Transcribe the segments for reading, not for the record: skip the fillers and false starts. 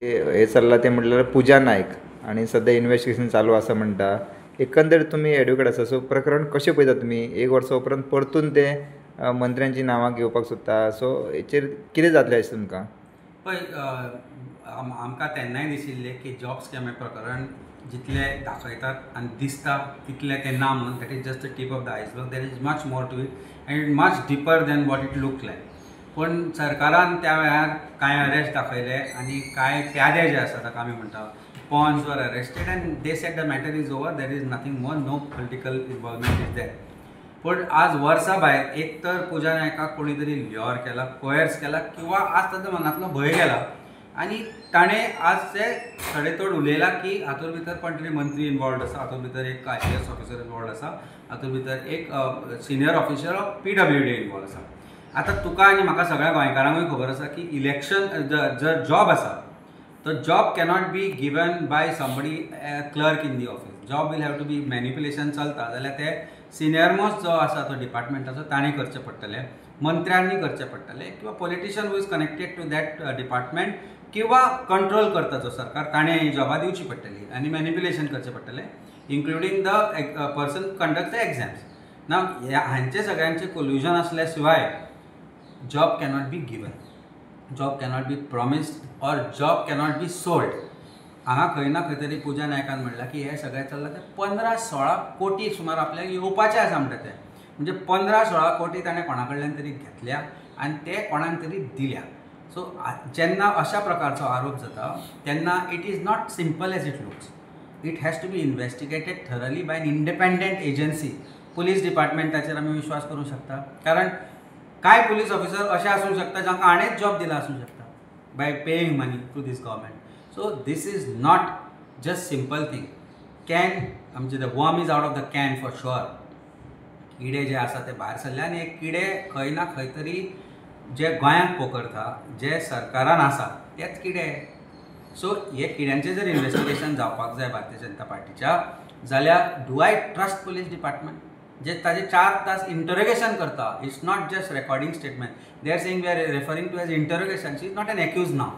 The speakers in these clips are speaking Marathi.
हे चल्ला ते म्हटल्यार पुजा नायक आणि सध्या इन्व्हेस्टिगेशन चालू असं म्हणटा. एकंदरीत तुम्ही एडवोकेट आसा, सो प्रकरण कशें पळयता तुमी? एक वर्सा उपरांत परतून ते मंत्र्यांची नांवां घेवपाक सोदता, सो हेचेर कितें जातलें अशें तुमकां? पळय, आमकां तेन्नाय दिशिल्लें की जॉब स्कॅम हें प्रकरण जितलें दाखयतात आनी दिसता तितलें तें ना म्हणून. That is just the tip of the iceberg. There is much more to it and much deeper than what it look like. पण सरकारान त्या वेळार कांय अरेस्ट दाखयले आनी कांय प्यादे जे आसा ताका आमी म्हणटा पॉन्स वर arrested and they said the matter is over. There is nothing more, no political involvement is there. पण आज वर्सा भायर एक तर पुजा नायकाक कोणी तरी ल्योर केला, कोयर्स केला किंवा आज ताच्या मनांतलो भंय गेला आनी ताणें आज ते सडेतोड उलयला की हातूंत भितर कोण तरी मंत्री इनवॉल्ड आसा, हातूंत भितर एक IAS ऑफिसर इनवॉल्ड आसा, हातूंत भितर एक senior officer of PWD involved आसा. आतां तुका आनी म्हाका सगळ्या गोंयकारांकूय खबर आसा की इलेक्शन जर जॉब आसा तो job cannot be given by somebody clerk in the office. Job will have to be manipulation चलता जाल्यार ते सिनियर मोस्ट जो आसा तो डिपार्टमेंटाचो ताणें करचें पडटलें, मंत्र्यांनी करचें पडटलें किंवा politician who is connected to that department किंवा कंट्रोल करता जो सरकार ताणें ही जॉबां दिवची पडटली आनी मॅनिप्युलेशन करचें पडटलें, including the person conduct the exams. ना हांचे सगळ्यांचें कोल्युजन असल्या शिवाय job cannot be given, job cannot B promised और जॉब कॅनॉट बी सोल्ड. हांगा खंय ना खंय तरी पुजा नायकान म्हणलां की हें सगळें चल्लां तें 15-16 कोटी सुमार आपल्याक येवपाचें आसा म्हणटा तें. म्हणजे 15-16 कोटी ताणें कोणा कडल्यान तरी घेतल्या आनी ते कोणाक तरी दिल्या. सो जेन्ना अशा प्रकारचो आरोप जाता तेन्ना it is not simple as it looks. It has to be investigated thoroughly by an independent agency. Police डिपार्टमेंटाचेर आमी विश्वास करूंक शकता, कारण कांय पुलीस ऑफिसर अशे आसूंक शकता जांकां हाणेंच जॉब दिला आसूंक शकता by paying money to these government. So this is not just simple thing. Can आमचे the worm is out of the can for sure. किडे जे आसा ते भायर सरले आनी एक किडे खंय ना खंय तरी जे गोंयांत पोखरता, जे सरकारान आसा तेच किडे. सो हे किड्यांचें जर इन्व्हेस्टिगेशन जावपाक जाय भारतीय जनता पार्टीच्या, जाल्यार do I trust police department जे ताजे 4 तास इंटरोगेशन करता. It's not just recording statement. They are saying we are referring to as interrogation. She is not an accused now.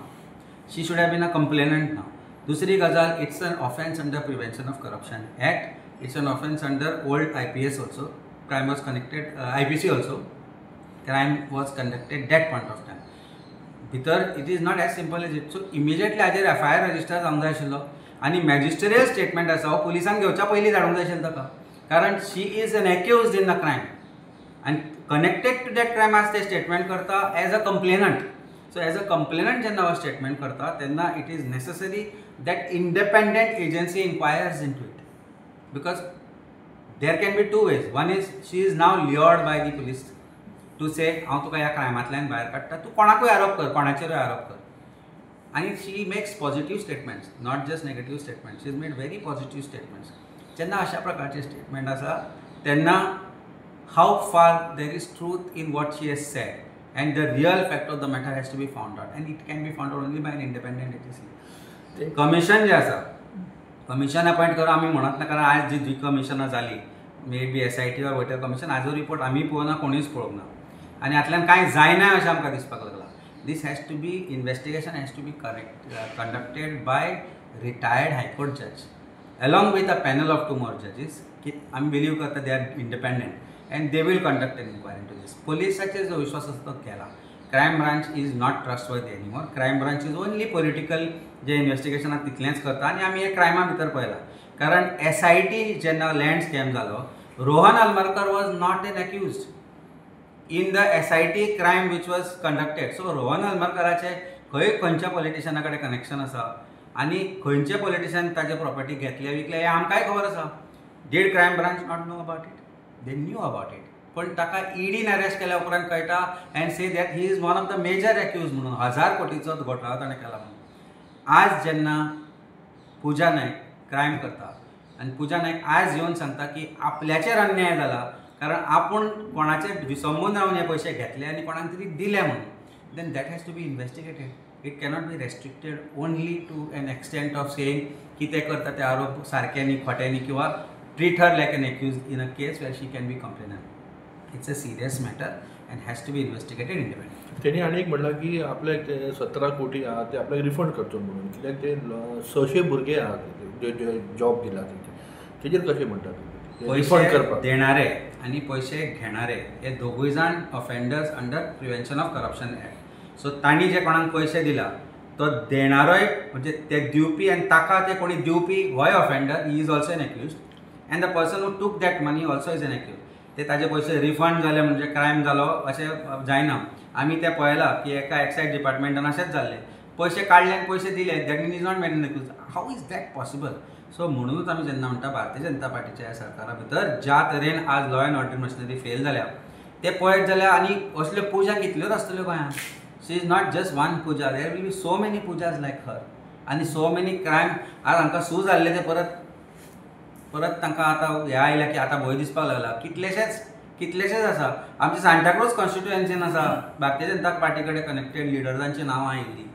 She should have been a complainant now. दूसरी गजाल, it's an offence under Prevention of Corruption Act. It's an offence under old IPS also. Crime was connected, IPC also. Crime was conducted that point of time. भितर it is not as simple as it. So immediately हाजेर FIR register जावंक जाय आशिल्लो आनी मॅजिस्ट्रेरियल स्टेटमेंट आसा हो पुलिसांक घेवच्या पयलीं धाडूंक जाय आशिल्लें ताका, कारण she is an accused in the crime आनी कनेक्टेड टू दॅट क्रायम आज ते स्टेटमेंट करता as a complainant. So as a complainant जेन्ना हो स्टेटमेंट करता तेन्ना it is necessary that independent agency inquires into it, because there can be two ways. One is she is now lured by the police to say हांव तुका ह्या क्रायमांतल्यान भायर काडटा, तूं कोणाकूय आरोप कर, कोणाचेरूय आरोप कर. आनी she makes positive statements, not just negative statements. She has made very positive statements. जेन्ना अशा प्रकारचे स्टेटमेंट आसा तेन्ना how far there is truth in what she has said and the real fact of the matter has to be found out, and it can be found out only by an independent agency. Commission जे आसा, कमिशन अपॉइंट करून आमी म्हणत ना, कारण आज जी कमिशनां जाली मे बी SIT वा वॉटर कमिशन, हाजो रिपोर्ट आमी पळोवना, कोणीच पळोवंक ना आनी हातूंतल्यान कांय जायना अशें आमकां दिसपाक लागलां. This has to be investigation has to be conducted by retired high court जज along with a panel of 2 more judges. की आमी बिलीव करता they are independent and they will conduct an inquiry into this. पोलिसाचेर जो विश्वास आसा तो केला. Crime branch is not trustworthy anymore. Crime branch is only political जे इन्व्हेस्टिगेशन तितलेंच करता आनी आमी हे क्रायमा भितर पळयलां. कारण SIT जेन्ना लँड स्कॅम जालो, Rohan Almarkar was not an accused in the SIT crime which was conducted. So Rohan आलमारकराचे खंयच्या पॉलिटिशना कडेन कनेक्शन आसा आनी खंयचे पॉलिटिशियन ताजे प्रॉपर्टी घेतले विकले हे आमकांय खबर आसा. Did crime branch not know about it? They knew about it. पण ताका EDन अरेस्ट केल्या उपरांत कळटा and say that he is one of the major accused म्हणून 1000 कोटीचो घोटाळो ताणें केला म्हणून. आज जेन्ना पुजा नायक क्रायम करता आनी पुजा नायक आज येवन सांगता की आपल्याचेर अन्याय जाला, कारण आपूण कोणाचेर विसंबून रावन हे पयशे घेतले आनी कोणाक तरी दिले म्हणून, then that has to be investigated. It cannot be restricted only to an extent of saying की ते करता ते आरोप सारके न्ही, खोटे न्ही, किंवा treat her like an accused in a case where she can be complainant. It's a serious matter and has to be investigated independently. त्यांनी आनी एक म्हणलां की आपले ते 17 कोटी आहा ते आपल्याक रिफंड करचो म्हणून, कित्याक ते 600 भुरगे आहात जे जॉब दिला तेजेर कशें म्हणटा तुमी रिफंड पैसे करपाक? देणारे आणि पैसे घेणारे हे दोगूय जाण offenders under prevention of corruption act. So तांणी जे कोणाक पैसे दिला तो देणारोय म्हणजे ते दिवपी आनी ताका ते कोणी दिवपी होय offender, he is also an accused, and the person who took that money also is an accused. ते ताजे पयशे रिफंड जाले म्हणजे क्रायम जालो अशें जायना. आमी ते पळयलां की एका एक्सायज डिपार्टमेंटान अशेंच जाल्लें, पयशे काडले आनी पयशे दिले, that mean is not made an accuse. How is that possible? So म्हणूनच आमी जेन्ना म्हणटा भारतीय जनता पार्टीच्या ह्या सरकारा भितर ज्या तरेन आज law and order machinery fail जाल्या ते पळयत जाल्यार आनी असल्यो पुजा कितल्योच आसतल्यो गोंयांत. She is not just one Puja, there will be so many Pujas like her आनी सो मेनी क्रायम. आज हांकां सू जाल्ले ते परत तांकां आतां हें आयल्या की आतां भंय दिसपाक लागला. कितलेशेच आसा. आमच्या सांताक्रूज कॉन्स्टिट्युएन्सीन आसा भारतीय जनता पार्टी कडेन कनेक्टेड लिडर्सांची नांवां आयिल्लीं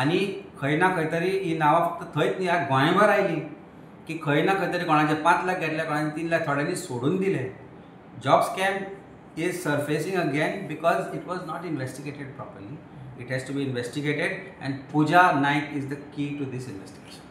आनी खंय ना खंय तरी ही नांवां फक्त थंयच न्ही, ह्या गोंयभर आयलीं की खंय ना खंय तरी कोणाचे 5 लाख घेतले, कोणाचे 3 लाख, थोड्यांनी सोडून दिले. Job scam is surfacing again because it was not investigated properly. It has to be investigated and Pooja Naik is the key to this investigation.